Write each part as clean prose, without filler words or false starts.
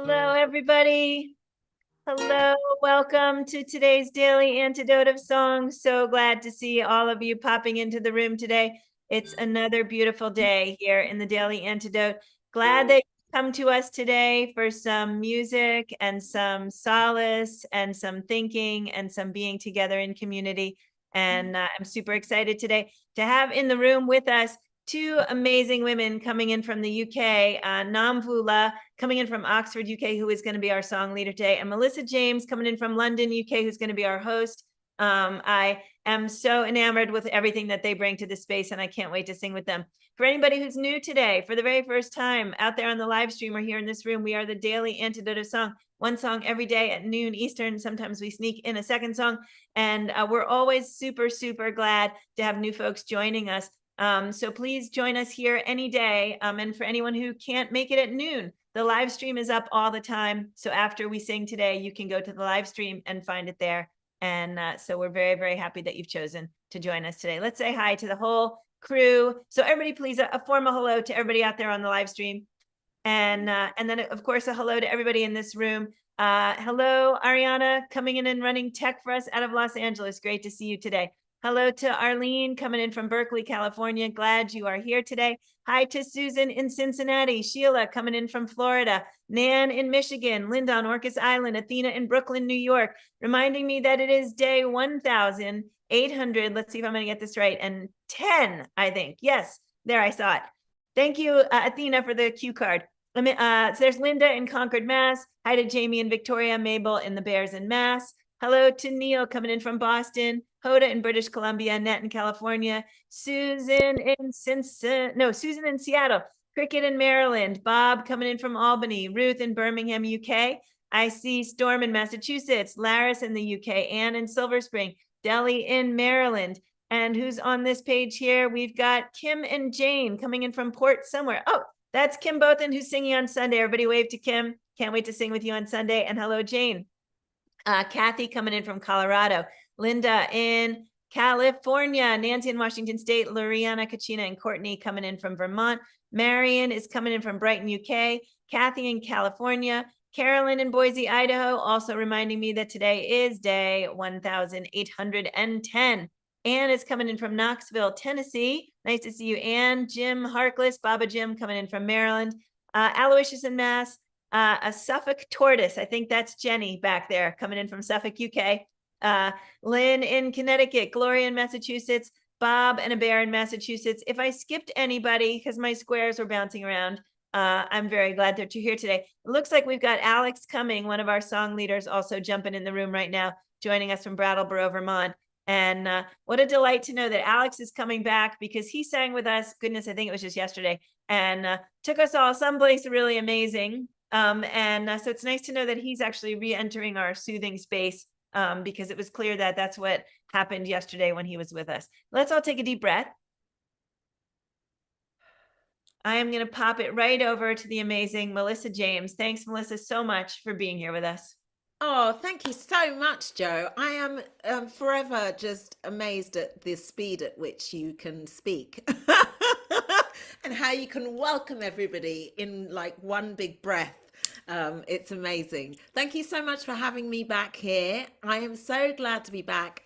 Hello, everybody. Hello, welcome to today's daily antidote of song. So glad to see all of you popping into the room today. It's another beautiful day here in the daily antidote. Glad that you come to us today for some music and some solace and some thinking and some being together in community. And I'm super excited today to have in the room with us two amazing women coming in from the UK, Namvula coming in from Oxford, UK, who is going to be our song leader today, and Melissa James coming in from London, UK, who's going to be our host. I am so enamored with everything that they bring to the space, and I can't wait to sing with them. For anybody who's new today, for the very first time out there on the live stream or here in this room, we are the daily antidote of song, one song every day at noon Eastern. Sometimes we sneak in a second song, and we're always super, super glad to have new folks joining us. So please join us here any day. And for anyone who can't make it at noon, the live stream is up all the time. So after we sing today, you can go to the live stream and find it there. And so we're very, very happy that you've chosen to join us today. Let's say hi to the whole crew. So everybody, please, a formal hello to everybody out there on the live stream. And then, of course, a hello to everybody in this room. Hello, Ariana, coming in and running tech for us out of Los Angeles. Great to see you today. Hello to Arlene coming in from Berkeley, California. Glad you are here today. Hi to Susan in Cincinnati. Sheila coming in from Florida. Nan in Michigan. Linda on Orcas Island. Athena in Brooklyn, New York. Reminding me that it is day 1,800. Let's see if I'm going to get this right. And 10, I think. Yes, there I saw it. Thank you, Athena, for the cue card. So there's Linda in Concord, Mass. Hi to Jamie and Victoria. Mabel in the Bears in Mass. Hello to Neil coming in from Boston. Hoda in British Columbia, Annette in California, Susan in Seattle, Cricket in Maryland, Bob coming in from Albany, Ruth in Birmingham, UK. I see Storm in Massachusetts, Laris in the UK, Anne in Silver Spring, Delhi in Maryland. And who's on this page here? We've got Kim and Jane coming in from Port somewhere. Oh, that's Kim Bothan, who's singing on Sunday. Everybody wave to Kim. Can't wait to sing with you on Sunday. And hello, Jane. Kathy coming in from Colorado. Linda in California, Nancy in Washington State, Loriana, Kachina, and Courtney coming in from Vermont. Marion is coming in from Brighton, UK. Kathy in California. Carolyn in Boise, Idaho, also reminding me that today is day 1,810. Anne is coming in from Knoxville, Tennessee. Nice to see you, Anne. Jim Harkless, Baba Jim coming in from Maryland. Aloysius in Mass. A Suffolk tortoise. I think that's Jenny back there coming in from Suffolk, UK. Lynn in Connecticut, Gloria in Massachusetts, Bob and a bear in Massachusetts. If I skipped anybody, because my squares were bouncing around, I'm very glad that you're here today. It looks like we've got Alex coming, one of our song leaders, also jumping in the room right now, joining us from Brattleboro, Vermont. And what a delight to know that Alex is coming back because he sang with us, goodness, I think it was just yesterday, and took us all someplace really amazing. So it's nice to know that he's actually re-entering our soothing space because it was clear that that's what happened yesterday when he was with us. Let's all take a deep breath. I am going to pop it right over to the amazing Melissa James. Thanks, Melissa, so much for being here with us. Oh, thank you so much, Jo. I am forever just amazed at the speed at which you can speak and how you can welcome everybody in like one big breath. It's amazing. Thank you so much for having me back here. I am so glad to be back,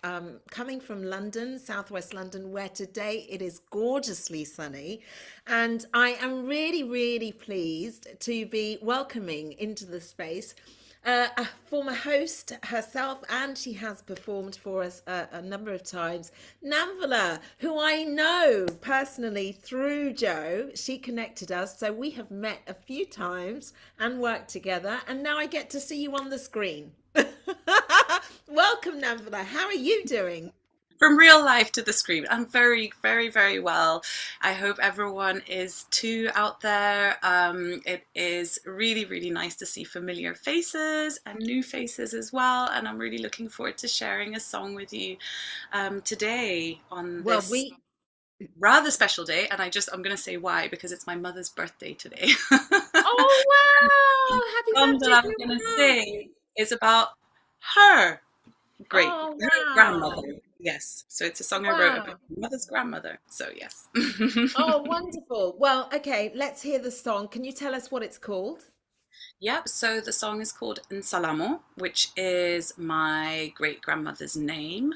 coming from London, southwest London, where today it is gorgeously sunny. And I am really, really pleased to be welcoming into the space a former host herself, and she has performed for us a number of times, Namvula, who I know personally through Jo. She connected us, so we have met a few times and worked together, and now I get to see you on the screen. Welcome, Namvula. How are you doing? From real life to the screen. I'm very, very, very well. I hope everyone is too out there. It is really, really nice to see familiar faces and new faces as well. And I'm really looking forward to sharing a song with you today on this rather special day. And I'm going to say why, because it's my mother's birthday today. Oh, wow! Happy birthday! That I'm going to sing is about her her grandmother. Yes, so it's a song I wrote about my mother's grandmother. So yes. Oh, wonderful. Well, okay, let's hear the song. Can you tell us what it's called? Yep, so the song is called Nsalamo, which is my great grandmother's name.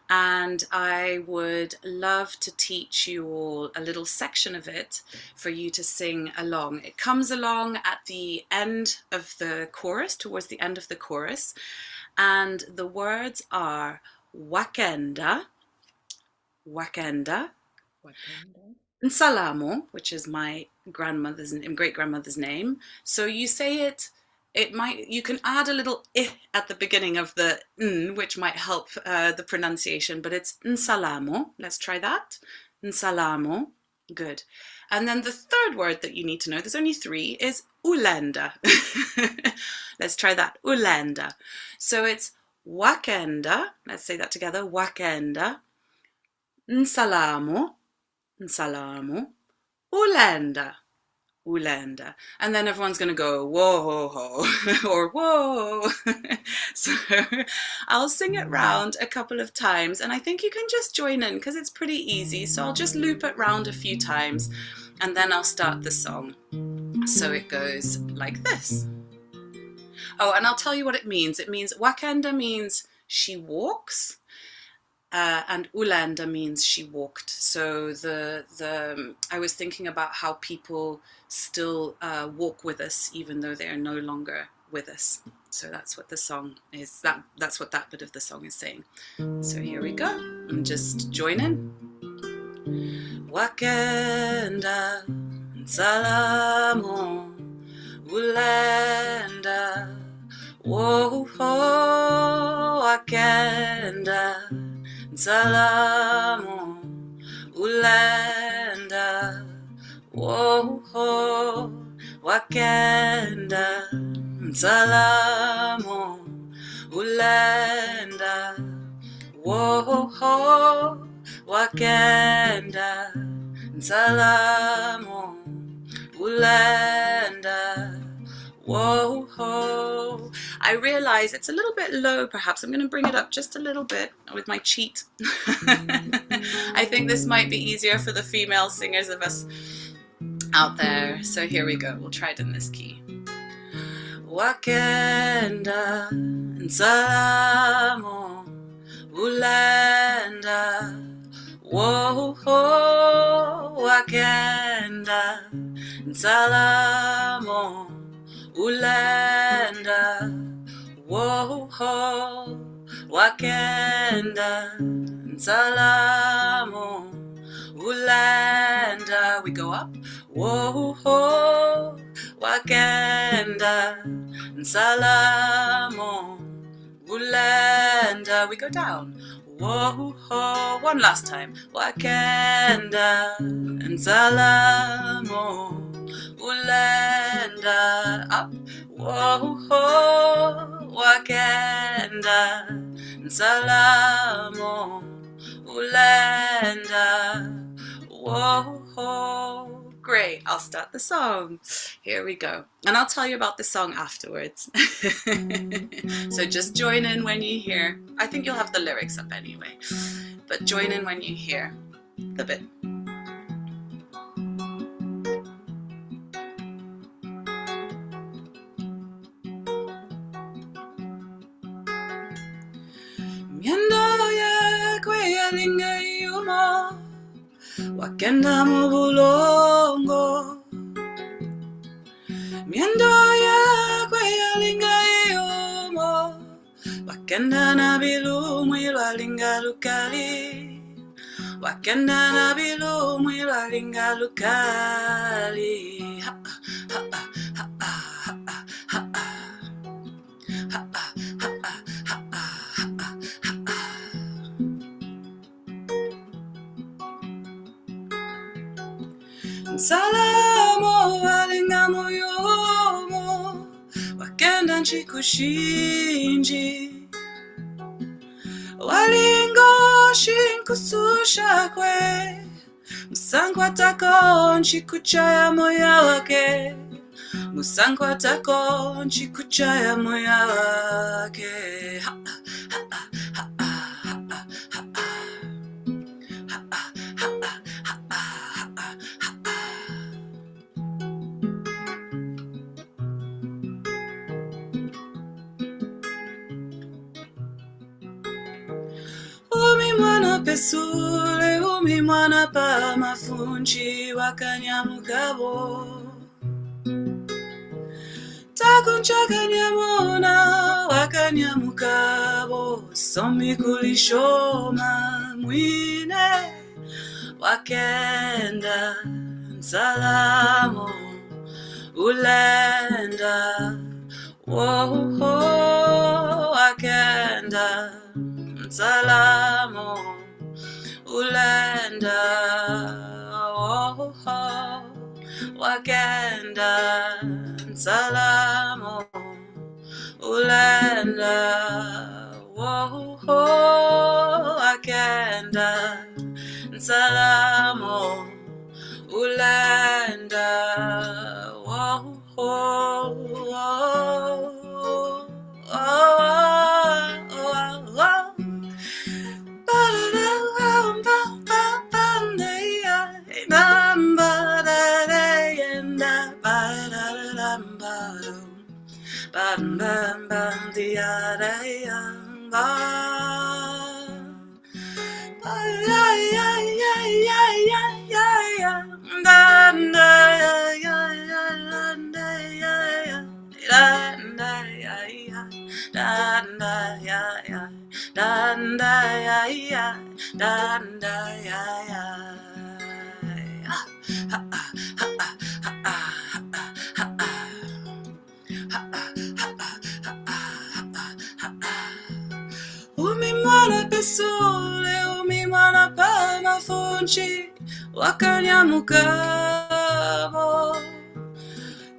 And I would love to teach you all a little section of it for you to sing along. It comes along at the end of the chorus, towards the end of the chorus, and the words are Wakenda, Wakenda, Wakenda. Nsalamo, which is my great grandmother's name. So you say it. You can add a little I at the beginning of the n, which might help the pronunciation, but it's Nsalamo. Let's try that. Nsalamo. Good. And then the third word that you need to know, there's only three, is ulenda. Let's try that. Ulenda. So it's Wakenda. Let's say that together. Wakenda. Nsalamo. Nsalamo, ulenda, ulenda. And then everyone's going to go, whoa, ho, ho, or whoa. So I'll sing it round a couple of times, and I think you can just join in because it's pretty easy. So I'll just loop it round a few times, and then I'll start the song. So it goes like this. Oh, and I'll tell you what it means. It means, Wakenda means she walks. And ulenda means she walked. So I was thinking about how people still walk with us even though they are no longer with us. So that's what the song is. That's what that bit of the song is saying. So here we go. And just join in. Wakenda, Nsalamo, ulenda, whoa, Wakenda. Nsalamo, ulenda, whoa, Wakenda. Nsalamo, ulenda, whoa, Wakenda. Nsalamo, ulenda, whoa. I realize it's a little bit low, perhaps. I'm going to bring it up just a little bit with my cheat. I think this might be easier for the female singers of us out there. So here we go. We'll try it in this key. Wakenda, Nsalamo, ulenda, whoa, Wakenda, Nsalamo, ulenda, whoa, Wakenda, Nsalamo, ulenda. We go up. Whoa, Wakenda, Nsalamo, ulenda. We go down. Whoa, one last time. Wakenda, Nsalamo, ulenda. Up. Whoa, Wakenda, Nsalamo, ulenda. Whoa. Great, I'll start the song. Here we go. And I'll tell you about the song afterwards. So just join in when you hear. I think you'll have the lyrics up anyway. But join in when you hear the bit. Mwendo, yakwe, yalinga, iyumo, Wakenda, mubulongo. Mwendo, yakwe, yalinga, iyumo, Wakenda, nabi, lumwi, lwalinga, lukali. Wakenda, nabi, lumwi, lwalinga, lukali. Ha, ha, ha, ha, ha, ha, ha, ha. Nsalamo, walinga, muyumu, Wakenda, nshiku, shinji, Walingoshi, nkusu, shakwe, Musankwa, takonshi, kuchaya, muyawake, Musankwa, takonshi, kuchaya, muyawake. Ha, ha, ha, ha, ha, ha, ha, ha. pesule mwana pamafunshi Wakanyamukabo Takunchaka nyamuna Wakanyamukabo Sombi kulishoma mwine Wakenda Nsalamo ulenda Woho Wakenda Nsalamo ulenda Woho Wakenda Nsalamo ulenda Woho Wakenda Nsalamo ulenda Woho Bam bam bam dia da yam ba. Ay ay ay ay ay ay ay da da ay ay ay da ay da da ay da da ay da da ay da da ay Mwana pesule mwana pamafunshi Wakanyamukabo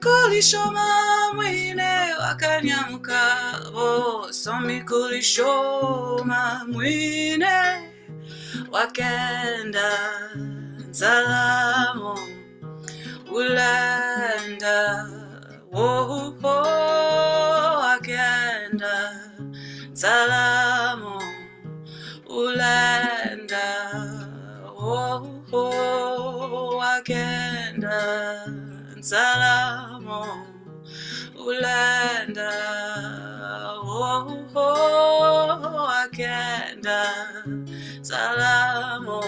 kulishoma mwine Wakanyamukabo Sombi kulishoma mwine Wakenda Nsalamo ulenda Woho Wakenda Nsalamo ulenda Woho Wakenda Nsalamo ulenda Woho Wakenda Nsalamo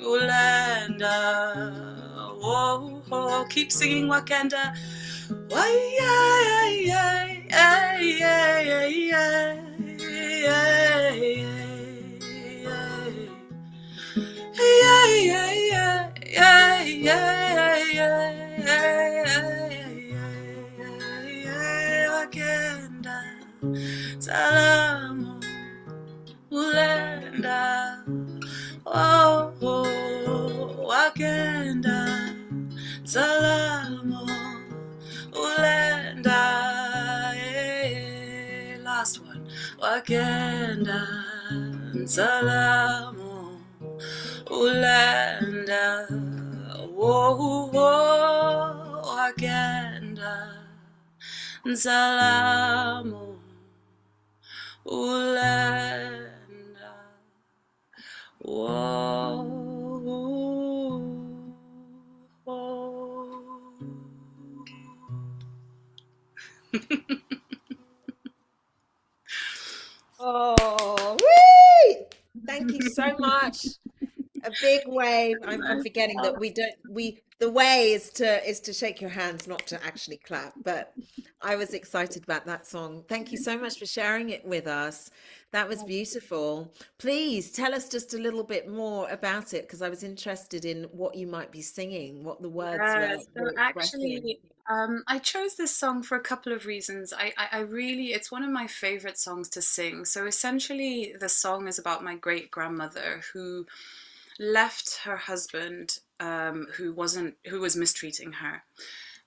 ulenda Woho. Keep singing Wakenda. Why, yeah, yeah, yeah, yeah, yeah, yeah, Wakenda Nsalamo ulenda oh Wakenda Nsalamo ulenda last one Wakenda Nsalamo ulenda Woho Wakenda Nsalamo ulenda Oh, whee! Thank you so much. A big wave. I'm forgetting that the way is to shake your hands, not to actually clap. But I was excited about that song. Thank you so much for sharing it with us. That was beautiful. Please tell us just a little bit more about it, because I was interested in what you might be singing, what the words were expressing. Actually, I chose this song for a couple of reasons. I really, it's one of my favorite songs to sing. So essentially, the song is about my great grandmother who left her husband, who was mistreating her,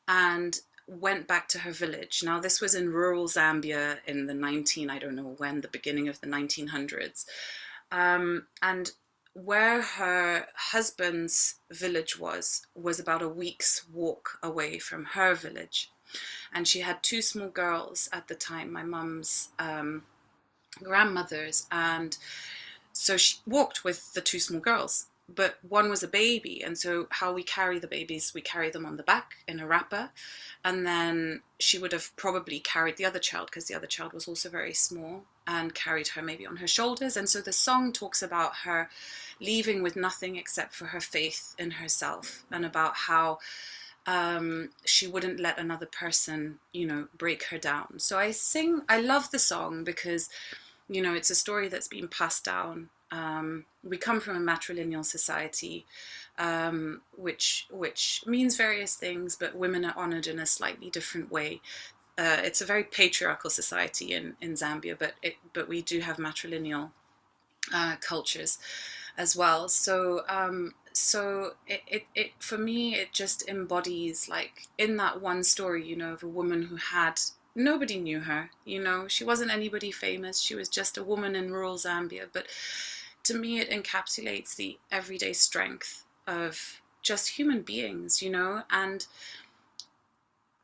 and went back to her village. Now, this was in rural Zambia in the the beginning of the 1900s. And where her husband's village was about a week's walk away from her village. And she had two small girls at the time, my mum's grandmothers. And so she walked with the two small girls. but one was a baby, and so how we carry the babies, we carry them on the back in a wrapper, and then she would have probably carried the other child, because the other child was also very small, and carried her maybe on her shoulders. And so the song talks about her leaving with nothing except for her faith in herself, and about how she wouldn't let another person, you know, break her down. So I love the song because, you know, it's a story that's been passed down. We come from a matrilineal society, which means various things, but women are honored in a slightly different way. It's a very patriarchal society in Zambia, but we do have matrilineal cultures as well. So it for me, it just embodies, like, in that one story, you know, of a woman who had, nobody knew her, you know, she wasn't anybody famous, she was just a woman in rural Zambia. But to me, it encapsulates the everyday strength of just human beings, you know. And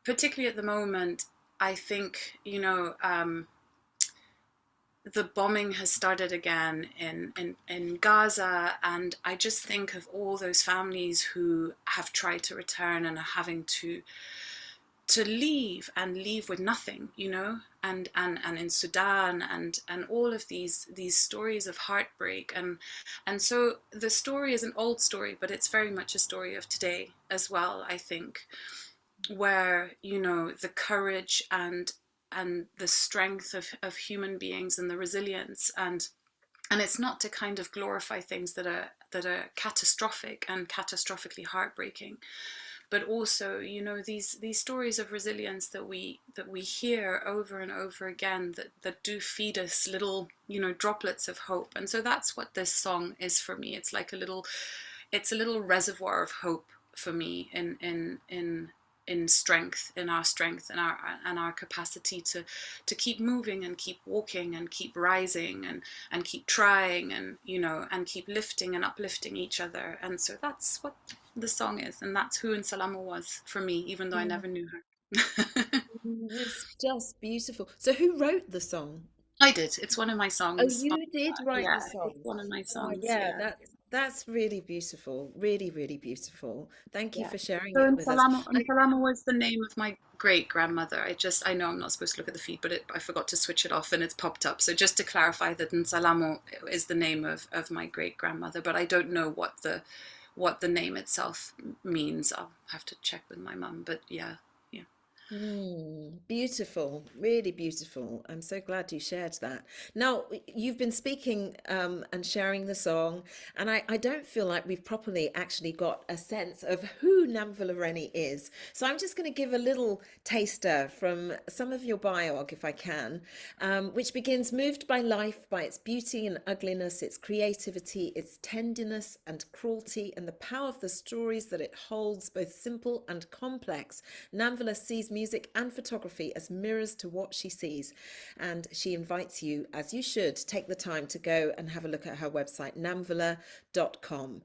particularly at the moment, I think, you know, the bombing has started again in Gaza, and I just think of all those families who have tried to return and are having to leave, and leave with nothing, you know, and in Sudan, and all of these stories of heartbreak. And so the story is an old story, but it's very much a story of today as well, I think, where, you know, the courage and the strength of human beings, and the resilience, and it's not to kind of glorify things that are catastrophic and catastrophically heartbreaking, but also, you know, these stories of resilience that we hear over and over again, that do feed us little, you know, droplets of hope. And so that's what this song is for me. It's like a little reservoir of hope for me, in strength, in our strength, and our capacity to keep moving, and keep walking, and keep rising, and keep trying, and, you know, and keep lifting and uplifting each other. And so that's what the song is, and that's who Nsalamo was for me, even though I never knew her. It's just beautiful. So who wrote the song? I did. It's one of my Oh, songs. you did write Yeah, the song. it's one of my Oh, songs. yeah, Yeah. that's really beautiful. Really, really beautiful. Thank you Yeah. for sharing So it with us. Nsalamo was the name of my great grandmother. I know I'm not supposed to look at the feed, but I forgot to switch it off and it's popped up. So just to clarify that Nsalamo is the name of my great grandmother, but I don't know what the name itself means. I'll have to check with my mum, but yeah. Yeah. Beautiful, really beautiful. I'm so glad you shared that. Now, you've been speaking and sharing the song, and I don't feel like we've properly actually got a sense of who Namvula is. So I'm just going to give a little taster from some of your biog, if I can, which begins: moved by life, by its beauty and ugliness, its creativity, its tenderness and cruelty, and the power of the stories that it holds, both simple and complex. Namvula sees music and photography as mirrors to what she sees, and she invites you, as you should, take the time to go and have a look at her website, namvula.com.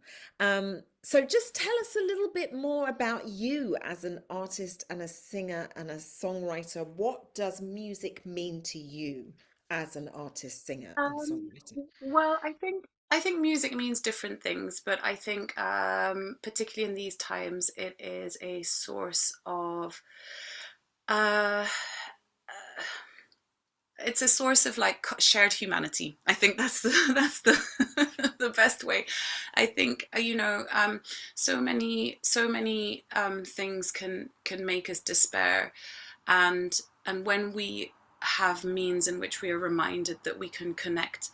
So just tell us a little bit more about you as an artist and a singer and a songwriter. What does music mean to you as an artist, singer, and Um, songwriter? well, I think music means different things, but I think, particularly in these times, it is a source of uh, it's a source of, like, shared humanity. I think that's the that's the the best way. I think, you know, so many things can make us despair, and when we have means in which we are reminded that we can connect,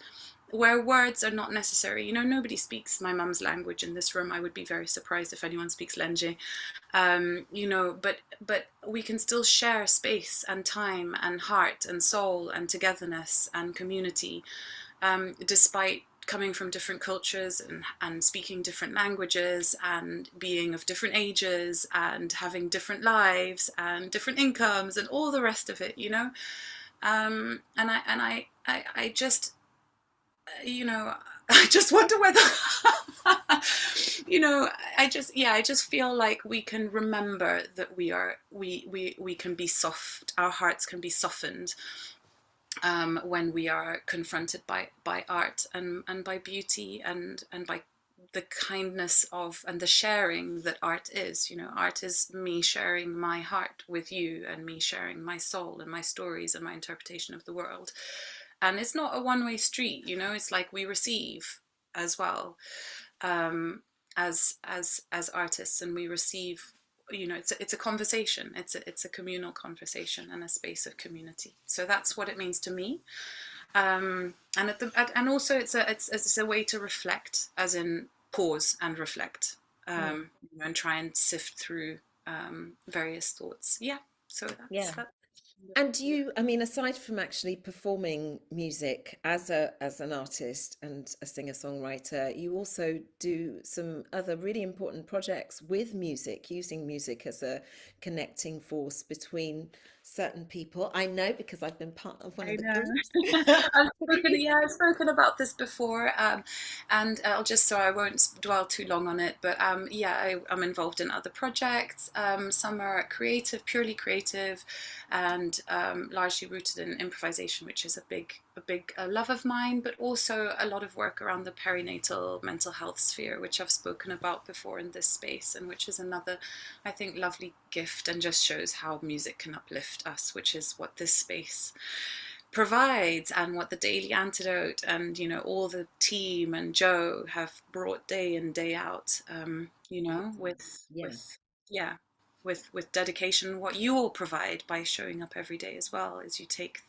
where words are not necessary. You know, nobody speaks my mum's language in this room. I would be very surprised if anyone speaks Lenje. You know, but we can still share space and time and heart and soul and togetherness and community, despite coming from different cultures, and speaking different languages, and being of different ages, and having different lives and different incomes and all the rest of it, you know. I just, you know, I just wonder whether, you know, I just feel like we can remember that we can be soft. Our hearts can be softened, when we are confronted by art, and by beauty, and by the kindness of and the sharing that art is. You know, art is me sharing my heart with you and me sharing my soul and my stories and my interpretation of the world. And it's not a one-way street, you know, it's like we receive as well, as artists, and we receive, you know, it's a conversation, it's a communal conversation and a space of community. So that's what it means to me. And and also it's a way to reflect, as in pause and reflect, you know, and try and sift through various thoughts. Yeah. So that's And you, I mean, aside from actually performing music as an artist and a singer-songwriter, you also do some other really important projects with music, using music as a connecting force between certain people. I know because I've been part of one I of the know. groups. I've spoken about this before, and I'll just, so I won't dwell too long on it, but yeah, I'm involved in other projects. Some are creative, purely creative, and largely rooted in improvisation, which is a big love of mine, but also a lot of work around the perinatal mental health sphere, which I've spoken about before in this space, and which is another, I think, lovely gift, and just shows how music can uplift us, which is what this space provides and what the Daily Antidote and, you know, all the team and Joe have brought day in, day out, you know, with dedication. What you all provide by showing up every day as well, is you take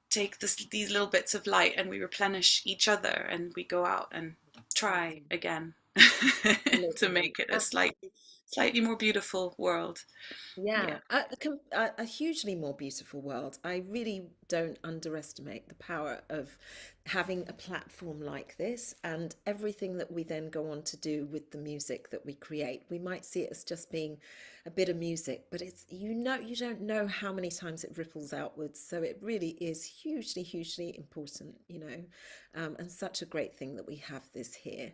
these little bits of light and we replenish each other, and we go out and try again to make it a slightly more beautiful world. Yeah, a hugely more beautiful world. I really don't underestimate the power of having a platform like this, and everything that we then go on to do with the music that we create. We might see it as just being a bit of music, but it's, you know, you don't know how many times it ripples outwards. So it really is hugely, hugely important, you know, and such a great thing that we have this here.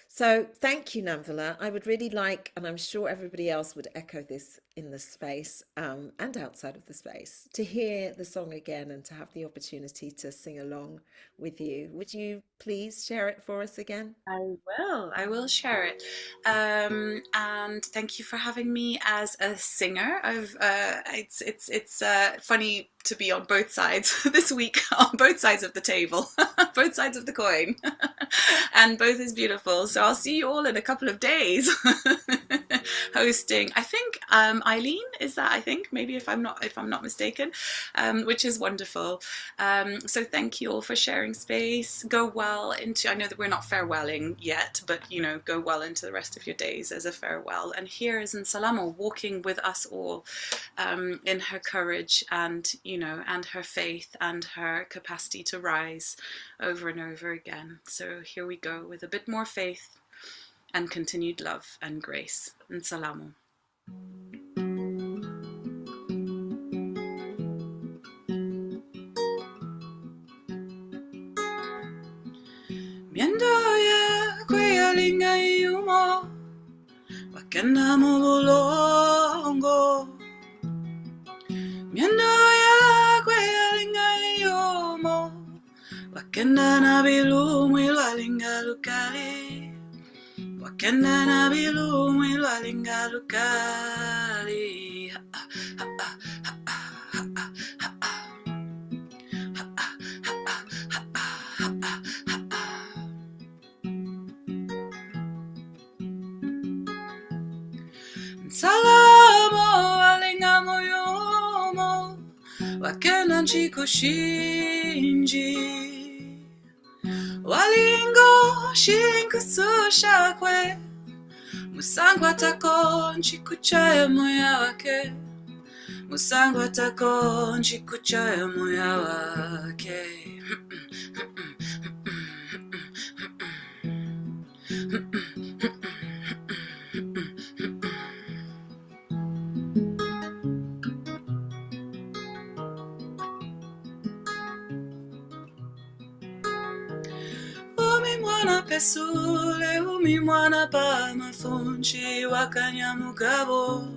So thank you, Namvula. I would really like, and I'm sure everybody else would echo this in the space, and outside of the space, to hear the song again and to have the opportunity to sing along with you. Would you please share it for us again? I will share it. And thank you for having me as a singer. It's funny to be on both sides this week, on both sides of the table, both sides of the coin, and both is beautiful. So I'll see you all in a couple of days, hosting. I think Eileen is that. I think maybe if I'm not mistaken, which is wonderful. So thank you all for sharing space. Go well into. I know that we're not farewelling yet, but you know, go well into the rest of your days as a farewell. And here is Nsalamo walking with us all, in her courage and, you know, and her faith and her capacity to rise over and over again. So here we go with a bit more faith and continued love and grace. Nsalamo. Mwendo yakwe yalinga iyumo, Wakenda mubulongo. Mwendo yakwe yalinga iyumo, Wakenda nabi lumwi lwalinga lukali. Wakenda nabi lumwi lwalinga lukali. Nsalamu walinga muyumu, Wakenda nshiku shinji. Walingoshi nkusu shakwe, Musankwa takonshi kuchaya muyawake. Musankwa takonshi kuchaya muyawake. Mwana pesule, mwana pamafunshi, Wakanyamukabo.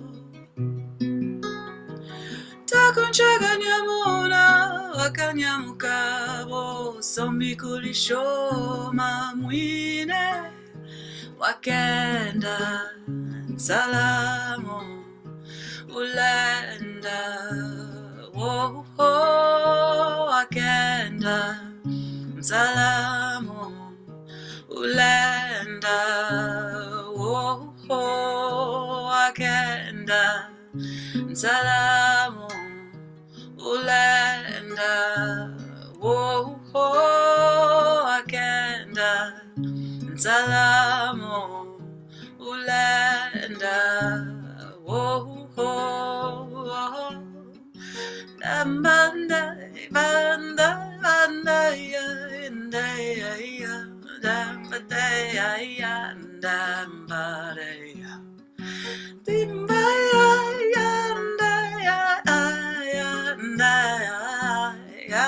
Takunchaka nyamuna, Wakanyamukabo. Sombi kulishoma mwine. Wakenda, Nsalamo, ulenda, oh, oh, Wakenda, Nsalamo, ulenda, oh, oh, Wakenda, Nsalamo, ulenda, oh, oh, Wakenda, Nsalamo, ulenda, oh, oh, banda, banda, banda, ya, ya, ya, damba, ya, ya, damba, ya, dimba, ya, ya, ya, ya, ya,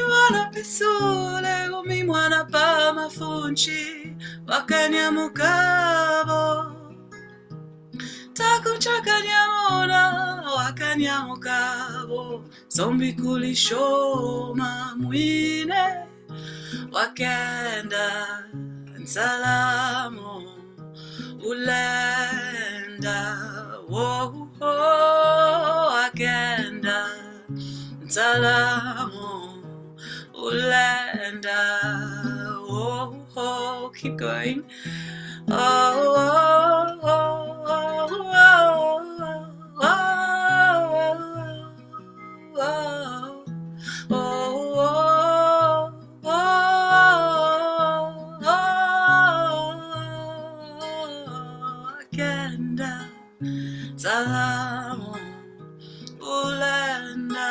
mwana pesule, mwana pamafunshi, Wakanyamukabo, Takunchaka nyamuna, Wakanyamukabo, Sombi kulishoma mwine, Wakenda, Nsalamo, ulenda, oh, oh, Wakenda, Nsalamo, ulenda, oh, oh, keep going. Oh, oh, oh, oh, oh, oh, oh, Wakenda, Nsalamo, ulenda,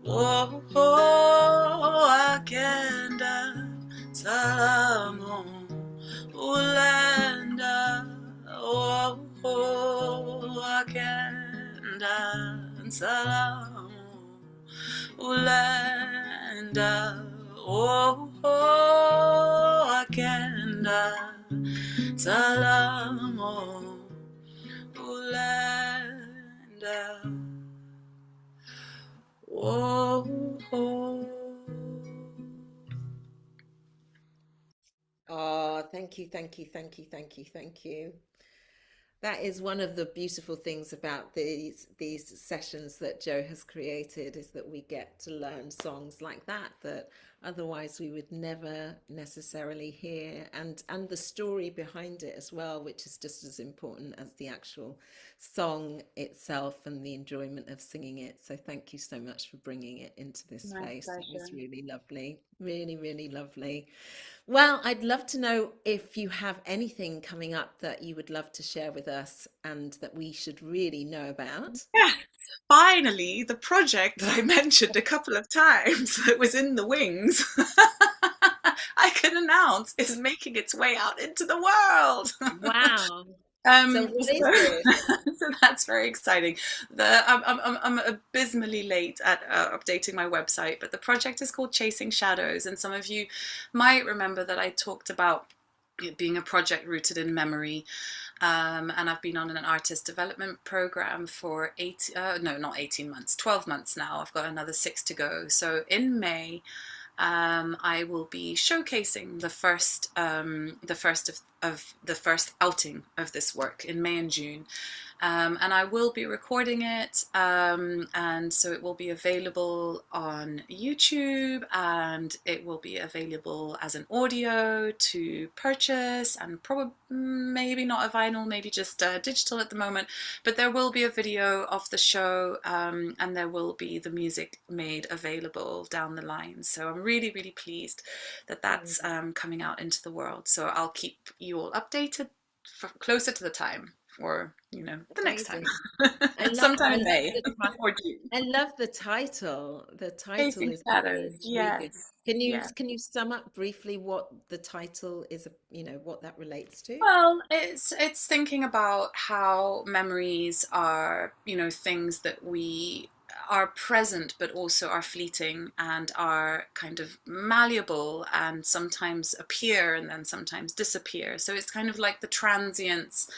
oh, oh, Wakenda, Nsalamo, ulenda, oh, oh, Wakenda, Nsalamo, ulenda, oh, oh, Wakenda, Nsalamo, ulenda, oh, oh. Oh, thank you, thank you, thank you, thank you, thank you. That is one of the beautiful things about these sessions that Joe has created, is that we get to learn songs like that otherwise we would never necessarily hear, and the story behind it as well, which is just as important as the actual song itself and the enjoyment of singing it. So thank you so much for bringing it into this My space. It was pleasure. really lovely, really, really lovely. Well, I'd love to know if you have anything coming up that you would love to share with us and that we should really know about. Yes, finally, the project that I mentioned a couple of times that was in the wings, I can announce is making its way out into the world. Wow. So what is So, this? so that's very exciting. I'm abysmally late at updating my website, but the project is called Chasing Shadows, and some of you might remember that I talked about it being a project rooted in memory. And I've been on an artist development program for 12 months now. I've got another 6 to go. So in May, I will be showcasing the first outing of this work in May and June. And I will be recording it, and so it will be available on YouTube, and it will be available as an audio to purchase, and probably maybe not a vinyl, maybe just digital at the moment, but there will be a video of the show, and there will be the music made available down the line. So I'm really, really pleased that that's coming out into the world. So I'll keep you all updated closer to the time, or the next time. Sometime in May or June. I love the title. The title Chasing is Shadows. really good. Yes. Can you sum up briefly what the title is, what that relates to? Well, it's thinking about how memories are, things that we are present but also are fleeting and are kind of malleable and sometimes appear and then sometimes disappear. So it's kind of like the transience.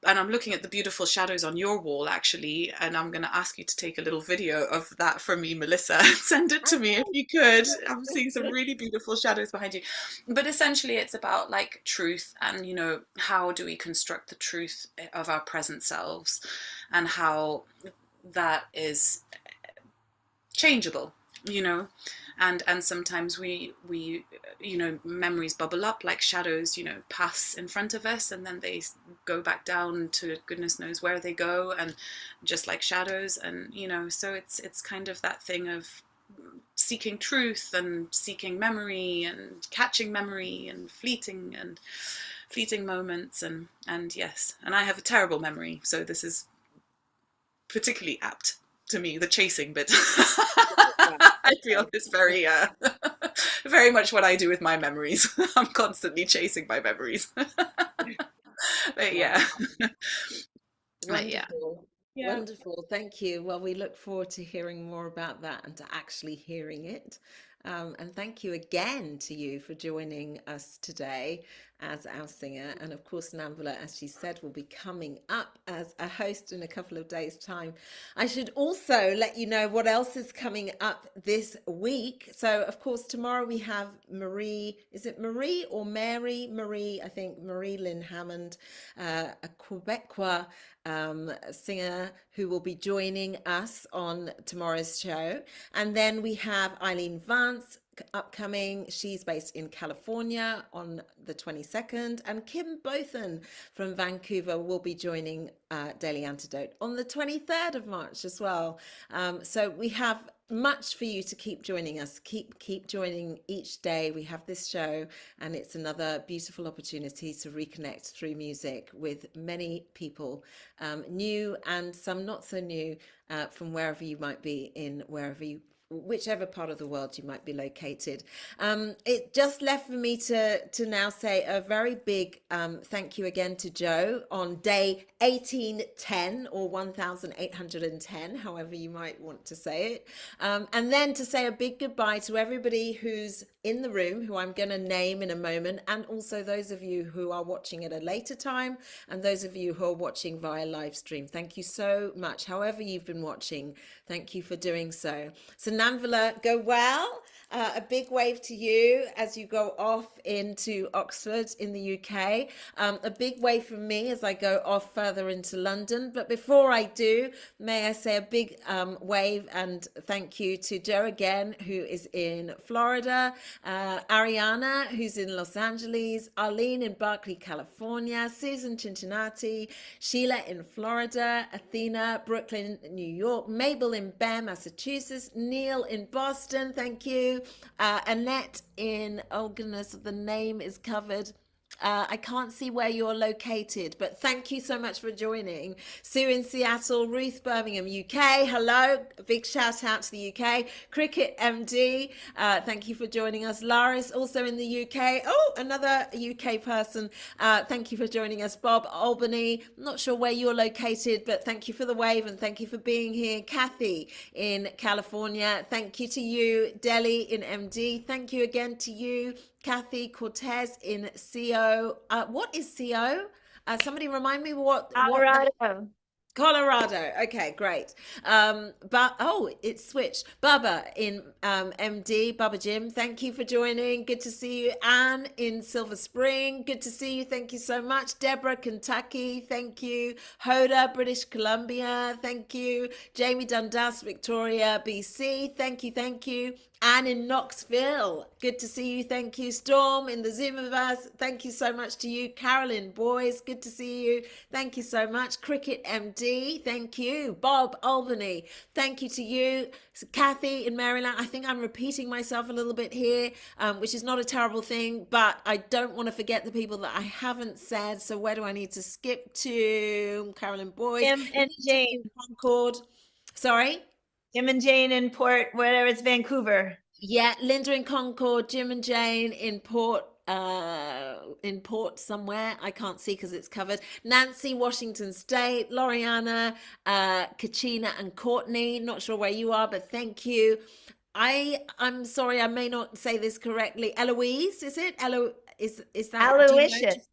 And I'm looking at the beautiful shadows on your wall, actually, and I'm going to ask you to take a little video of that for me, Melissa, and send it to me if you could. I'm seeing some really beautiful shadows behind you. But essentially, it's about like truth and, you know, how do we construct the truth of our present selves and how that is changeable, you know. And sometimes we you know, memories bubble up like shadows, you know, pass in front of us and then they go back down to goodness knows where they go, and just like shadows. And you know, so it's kind of that thing of seeking truth and seeking memory and catching memory and fleeting moments. And yes, and I have a terrible memory, so this is particularly apt to me, the chasing bit. I feel it's very very much what I do with my memories. I'm constantly chasing my memories. But yeah. Wonderful. Yeah. Wonderful. Thank you. Well, we look forward to hearing more about that and to actually hearing it. And thank you again to you for joining us today as our singer. And of course, Namvula, as she said, will be coming up as a host in a couple of days' time. I should also let you know what else is coming up this week. So, of course, tomorrow we have Marie, is it Marie or Mary? Marie, I think Marie Lynn Hammond, a Quebecois singer who will be joining us on tomorrow's show. And then we have Eileen Vance upcoming. She's based in California on the 22nd, and Kim Bothan from Vancouver will be joining Daily Antidote on the 23rd of March as well. So we have much for you to keep joining us. Keep joining each day. We have this show, and it's another beautiful opportunity to reconnect through music with many people, new and some not so new, from wherever you might be in whichever part of the world you might be located. It just left for me to now say a very big thank you again to Joe on day 1810 or 1810, however you might want to say it. And then to say a big goodbye to everybody who's in the room, who I'm going to name in a moment, and also those of you who are watching at a later time, and those of you who are watching via live stream. Thank you so much. However you've been watching, thank you for doing so. So Namvula, go well. A big wave to you as you go off into Oxford in the UK. A big wave from me as I go off further into London. But before I do, may I say a big wave and thank you to Joe again, who is in Florida, Ariana, who's in Los Angeles, Arlene in Berkeley, California, Susan Cincinnati, Sheila in Florida, Athena, Brooklyn, New York, Mabel in Bam, Massachusetts, Neil in Boston, thank you. Annette in, oh goodness, the name is covered. I can't see where you're located, but thank you so much for joining. Sue in Seattle, Ruth, Birmingham, UK. Hello, a big shout out to the UK. Cricket MD, thank you for joining us. Laris, also in the UK. Oh, another UK person. Thank you for joining us. Bob, Albany. I'm not sure where you're located, but thank you for the wave and thank you for being here. Kathy in California. Thank you to you. Delhi in MD. Thank you again to you. Kathy Cortez in CO. What is CO? Somebody remind me what Colorado. Colorado. Okay, great. But it's switched. Bubba in MD, Bubba Jim, thank you for joining. Good to see you. Anne in Silver Spring, good to see you. Thank you so much. Deborah, Kentucky, thank you. Hoda, British Columbia, thank you. Jamie Dundas, Victoria, BC, thank you, thank you. Anne in Knoxville, good to see you. Thank you. Storm in the Zoomiverse, thank you so much to you. Carolyn Boys, good to see you. Thank you so much. Cricket MD, thank you. Bob Albany, thank you to you. Kathy in Maryland, I think I'm repeating myself a little bit here, which is not a terrible thing, but I don't want to forget the people that I haven't said. So where do I need to skip to? Carolyn Boys. Tim and Jane. Concord. Sorry? Tim and Jane in Port, whether it's Vancouver. Yeah, Linda in Concord, Jim and Jane in Port somewhere. I can't see because it's covered. Nancy, Washington State, Loriana, Kachina and Courtney. Not sure where you are, but thank you. I'm sorry, I may not say this correctly. Eloise, is it? Is that, do you know? Aloysius.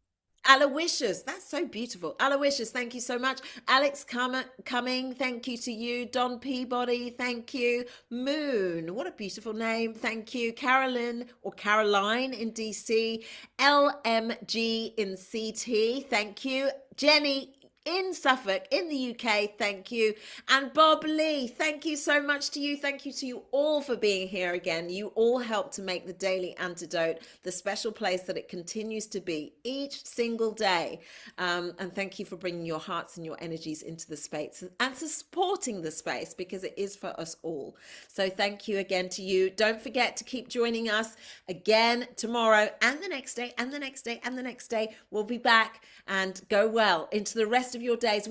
Aloysius, that's so beautiful. Aloysius, thank you so much. Alex Cumming, thank you to you. Don Peabody, thank you. Moon, what a beautiful name, thank you. Carolyn or Caroline in DC. LMG in CT, thank you. Jenny in Suffolk, in the UK, thank you. And Bob Lee, thank you so much to you. Thank you to you all for being here again. You all help to make the Daily Antidote the special place that it continues to be each single day. And thank you for bringing your hearts and your energies into the space and for supporting the space, because it is for us all. So thank you again to you. Don't forget to keep joining us again tomorrow and the next day and the next day and the next day. We'll be back, and go well into the rest of your days.